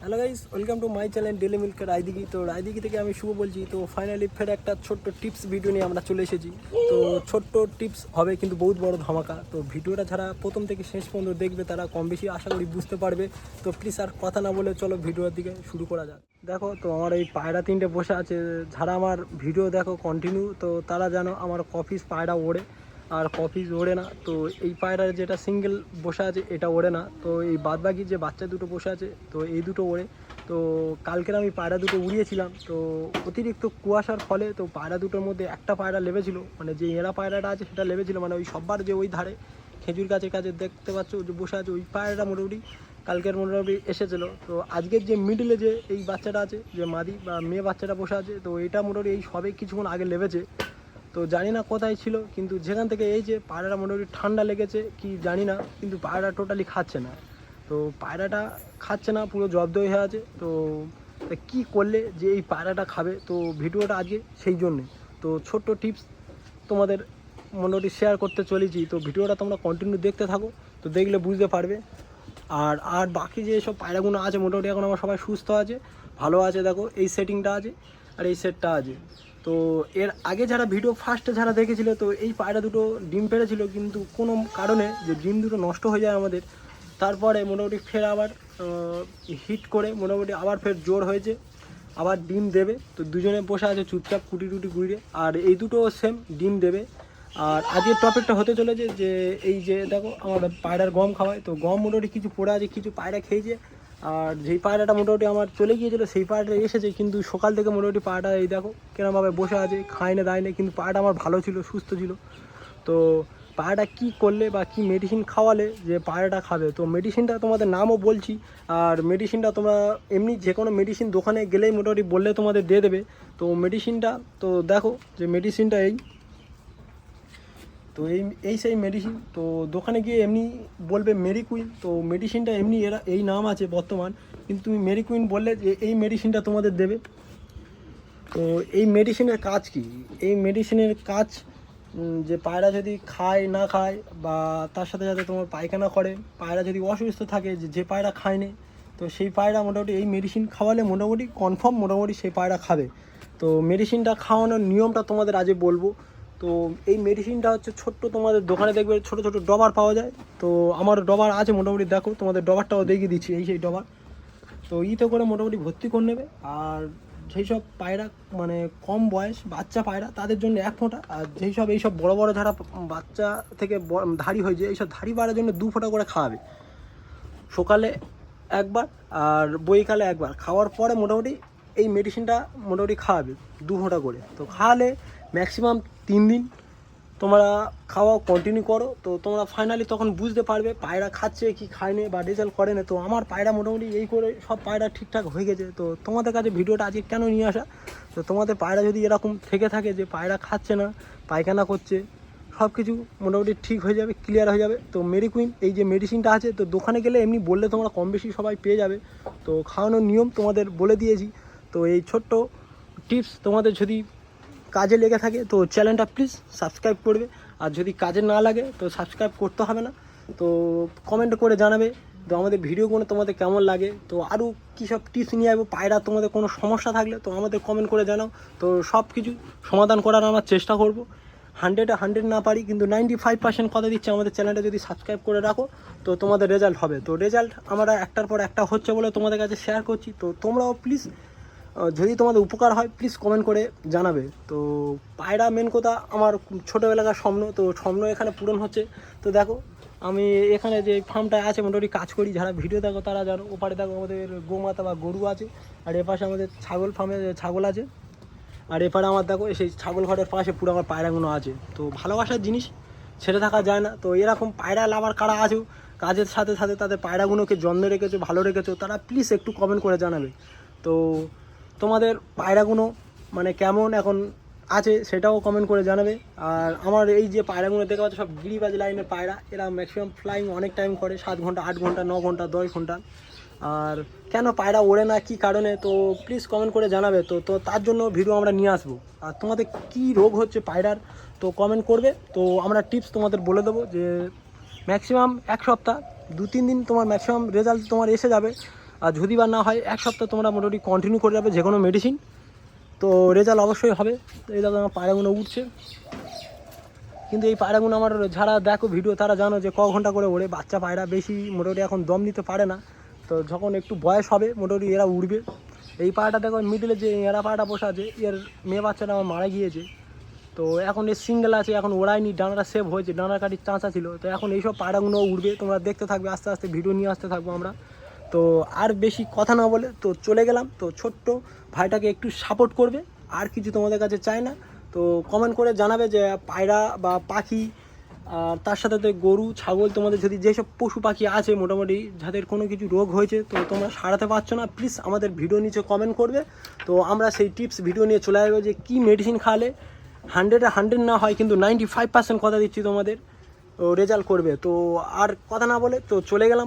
Hello guys, welcome to my channel daily মিল্কের রায়দিঘি। তো রায়দিঘি থেকে আমি শুভ বলছি। তো ফাইনালি ফের একটা ছোট্ট টিপস ভিডিও নিয়ে আমরা চলে এসেছি। তো ছোট্ট টিপস হবে কিন্তু বহুত বড় ধামাকা। তো ভিডিওটা যারা প্রথম থেকে শেষ পর্যন্ত দেখবে তারা কম বেশি আশা করি বুঝতে পারবে। তো প্লিজ আর কথা না বলে চলো ভিডিওর দিকে শুরু করা যাক। দেখো, তো আমার এই পায়রা তিনটে বসে আছে। যারা আমার ভিডিও দেখো কন্টিনিউ, তো তারা জানো আমার কফিস পায়রা ওড়ে আর কফিস ওড়ে না। তো এই পায়রার যেটা সিঙ্গেল বসে আছে এটা ওড়ে না। তো এই বাদবাকি যে বাচ্চা দুটো বসে আছে তো এই দুটো ওড়ে। তো কালকের আমি পায়রা দুটো উড়িয়েছিলাম। তো অতিরিক্ত কুয়াশার ফলে তো পায়রা দুটোর মধ্যে একটা পায়রা লেবেছিল, মানে যে এরা পায়রাটা আছে সেটা লেবেছিল, মানে ওই সব্বার যে ওই ধারে খেজুর গাছের কাছে দেখতে পাচ্ছ যে বসে আছে ওই পায়রাটা মোটামুটি কালকের মোটামুটি এসেছিলো। তো আজকের যে মিডলে যে এই বাচ্চাটা আছে, যে মাদি বা মেয়ে বাচ্চাটা বসে আছে, তো এটা মোটামুটি এই সবে কিছুক্ষণ আগে লেবেছে। তো জানি না কোথায় ছিল, কিন্তু যেখান থেকে এই যে পায়রাটা মোটামুটি ঠান্ডা লেগেছে কি জানি না, কিন্তু পায়রা টোটালি খাচ্ছে না। তো পায়রাটা খাচ্ছে না, পুরো জব্দ হয়ে আছে। তো কি করলে যে এই পায়রাটা খাবে, তো ভিডিওটা আজকে সেই জন্যে। তো ছোট্ট টিপস তোমাদের মোটামুটি শেয়ার করতে চলেছি। তো ভিডিওটা তোমরা কন্টিনিউ দেখতে থাকো, তো দেখলে বুঝতে পারবে। আর আর বাকি যে সব পায়রাগুলো আছে মোটামুটি এখন আমার সবাই সুস্থ আছে, ভালো আছে। দেখো এই সেটিংটা আছে আর এই সেটটা আছে। তো এর আগে যারা ভিডিও ফার্স্টে যারা দেখেছিল, তো এই পায়রা দুটো ডিম পেড়েছিল, কিন্তু কোনো কারণে যে ডিম দুটো নষ্ট হয়ে যায় আমাদের, তারপরে মোটামুটি ফের আবার হিট করে মোটামুটি আবার ফের জোর হয়েছে, আবার ডিম দেবে। তো দুজনে বসে আছে চুপচাপ কুটি টুটি গুঁড়িয়ে, আর এই দুটো সেম ডিম দেবে। আর আজকের টপিকটা হতে চলেছে যে এই যে দেখো আমার পায়রার গম খাওয়ায়, তো গম মোটামুটি কিছু পড়ে আছে, কিছু পায়রা খেয়েছে। আর যেই পায়রাটা মোটামুটি আমার চলে গিয়েছিলো সেই পায়রাটা এসেছে, কিন্তু সকাল থেকে মোটামুটি পায়রাটা এই দেখো কেরমভাবে বসে আছে, খায় না দায় না, কিন্তু পায়রাটা আমার ভালো ছিল, সুস্থ ছিল। তো পায়রাটা কী করলে বা কী মেডিসিন খাওয়ালে যে পায়রাটা খাবে, তো মেডিসিনটা তোমাদের নামও বলছি। আর মেডিসিনটা তোমরা এমনি যে কোনো মেডিসিন দোকানে গেলেই মোটামুটি বললে তোমাদের দিয়ে দেবে। তো মেডিসিনটা তো দেখো যে মেডিসিনটা এই, তো এই সেই মেডিসিন। তো দোকানে গিয়ে এমনি বলবে মেরিকুইন, তো মেডিসিনটা এমনি এরা এই নাম আছে বর্তমান, কিন্তু তুমি মেরিকুইন বললে যে এই মেডিসিনটা তোমাদের দেবে। তো এই মেডিসিনের কাজ কি? এই মেডিসিনের কাজ যে পায়রা যদি খায় না খায় বা তার সাথে সাথে তোমার পায়খানা করে, পায়রা যদি অসুস্থ থাকে, যে পায়রা খায়নি, তো সেই পায়রা মোটামুটি এই মেডিসিন খাওয়ালে মোটামুটি কনফার্ম মোটামুটি সেই পায়রা খাবে। তো মেডিসিনটা খাওয়ানোর নিয়মটা তোমাদের আজকে বলবো। তো এই মেডিসিনটা হচ্ছে ছোট্ট, তোমাদের দোকানে দেখবে ছোটো ছোটো ডবার পাওয়া যায়। তো আমার ডবার আছে মোটামুটি, দেখো তোমাদের ডবারটাও দেখিয়ে দিচ্ছি, এই সেই ডবার। তো ইতে করে মোটামুটি ভর্তি করে নেবে। আর যেই সব পায়রা মানে কম বয়স বাচ্চা পায়রা তাদের জন্য 1 ফোঁটা, আর যেই সব এইসব বড় বড় যারা বাচ্চা থেকে ধাড়ি হয়ে যায়, এইসব ধাড়ি পায়রার জন্য 2 ফোঁটা করে খাওয়াবে, সকালে একবার আর বৈকালে একবার। খাওয়ার পরে মোটামুটি এই মেডিসিনটা মোটামুটি খাওয়াবে 2 ফোঁটা করে। তো খাওয়ালে ম্যাক্সিমাম 3 দিন তোমরা খাওয়া কন্টিনিউ করো, তো তোমরা ফাইনালি তখন বুঝতে পারবে পায়রা খাচ্ছে কি খায়নি বা রেজাল্ট করে না। তো আমার পায়রা মোটামুটি এই করে সব পায়রা ঠিকঠাক হয়ে গেছে। তো তোমাদের কাছে ভিডিওটা আজকে কেন নিয়ে আসা, তো তোমাদের পায়রা যদি এরকম থেকে থাকে যে পায়রা খাচ্ছে না, পায়খানা করছে, সব কিছু মোটামুটি ঠিক হয়ে যাবে, ক্লিয়ার হয়ে যাবে। তো মেরিকুইন এই যে মেডিসিনটা আছে, তো দোকানে গেলে এমনি বললে তোমরা কম বেশি সবাই পেয়ে যাবে। তো খাওয়ানোর নিয়ম তোমাদের বলে দিয়েছি। তো এই ছোট্ট টিপস তোমাদের যদি কাজে লেগে থাকে তো চ্যানেলটা প্লিজ সাবস্ক্রাইব করবে, আর যদি কাজে না লাগে তো সাবস্ক্রাইব করতে হবে না। তো কমেন্ট করে জানাবে তো আমাদের ভিডিওগুলো তোমাদের কেমন লাগে, তো আরও কী সব টিপস নিয়ে আসবো। পায়রা তোমাদের কোনো সমস্যা থাকলে তো আমাদের কমেন্ট করে জানাও, তো সব কিছু সমাধান করার আমার চেষ্টা করব। 100 না পারি, কিন্তু 95% কথা দিচ্ছি, আমাদের চ্যানেলটা যদি সাবস্ক্রাইব করে রাখো তো তোমাদের রেজাল্ট হবে। তো রেজাল্ট আমরা একটার পর একটা হচ্ছে বলে তোমাদের কাছে শেয়ার করছি। তো তোমরাও প্লিজ যদি তোমাদের উপকার হয় প্লিজ কমেন্ট করে জানাবে। তো পায়রা মেন কথা আমার ছোটোবেলাকার স্বপ্ন, তো স্বপ্ন এখানে পূরণ হচ্ছে। তো দেখো আমি এখানে যে ফার্মটায় আছে মোটামুটি কাজ করি, যারা ভিডিও দেখো তারা জানো। ওপারে দেখো আমাদের গোমাতা বা গরু আছে, আর এপাশে আমাদের ছাগল ফার্মে ছাগল আছে, আর এপারে আমার দেখো সেই ছাগল ঘরের পাশে পুরো আমার পায়রাগুলো আছে। তো ভালোবাসার জিনিস ছেড়ে থাকা যায় না। তো এরকম পায়রা লাভার কারা আছো, কাজের সাথে সাথে তাদের পায়রাগুলোকে যত্ন রেখেছো, ভালো রেখেছো, তারা প্লিজ একটু কমেন্ট করে জানাবে। তো তোমাদের পায়রাগুলো মানে কেমন এখন আছে সেটাও কমেন্ট করে জানাবে। আর আমার এই যে পায়রাগুলো দেখে পাচ্ছ সব গিরিবাজ লাইনের পায়রা, এরা ম্যাক্সিমাম ফ্লাইং অনেক টাইম করে, 7 ঘন্টা 8 ঘন্টা 9 ঘন্টা 10 ঘন্টা। আর কেন পায়রা ওড়ে না, কী কারণে, তো প্লিজ কমেন্ট করে জানাবে। তো তো তার জন্য ভিডিও আমরা নিয়ে আসবো। আর তোমাদের কী রোগ হচ্ছে পায়রার তো কমেন্ট করবে, তো আমরা টিপস তোমাদের বলে দেবো। যে ম্যাক্সিমাম 1 সপ্তাহ 2-3 দিন তোমার ম্যাক্সিমাম রেজাল্ট তোমার এসে যাবে। আর যদি বা না হয় 1 সপ্তাহ তোমরা মোটামুটি কন্টিনিউ করে যাবে যে কোনো মেডিসিন, তো রেজাল্ট অবশ্যই হবে। তো এই দাদা আমার পায়রাগুলো উঠছে, কিন্তু এই পায়রাগুলো আমার যারা দেখো ভিডিও তারা জানো যে ক ঘন্টা করে ওড়ে। বাচ্চা পায়রা বেশি মোটামুটি এখন দম নিতে পারে না, তো যখন একটু বয়স হবে মোটামুটি এরা উড়বে। এই পায়রাটা দেখো মিডিলে যে এরা পায়রাটা বসে আছে, এর মেয়ে বাচ্চাটা আমার মারা গিয়েছে, তো এখন এর সিঙ্গেল আছে, এখন ওড়ায়নি, ডানাটা সেভ হয়েছে, ডানার কাটির চাঁচা ছিল। তো এখন এইসব পায়রাগুলো উড়বে, তোমরা দেখতে থাকবে, আস্তে আস্তে ভিডিও নিয়ে আসতে থাকবো আমরা। তো আর বেশি কথা না বলে তো চলে গেলাম। তো ছোট্ট ভাইটাকে একটু সাপোর্ট করবে, আর কিছু তোমাদের কাছে চাই না। তো কমেন্ট করে জানাবে যে পায়রা বা পাখি, আর তার সাথে তো গরু ছাগল, তোমাদের যদি যেসব পশু পাখি আছে মোটামুটি যাদের কোনো কিছু রোগ হয়েছে তো তোমরা সারাতে পারছো না, প্লিজ আমাদের ভিডিও নিচে কমেন্ট করবে। তো আমরা সেই টিপস ভিডিও নিয়ে চলে আসবো যে কী মেডিসিন খাওয়ালে 100 না হয় কিন্তু 95% কথা দিচ্ছি তোমাদের রেজাল্ট করবে। তো আর কথা না বলে তো চলে গেলাম।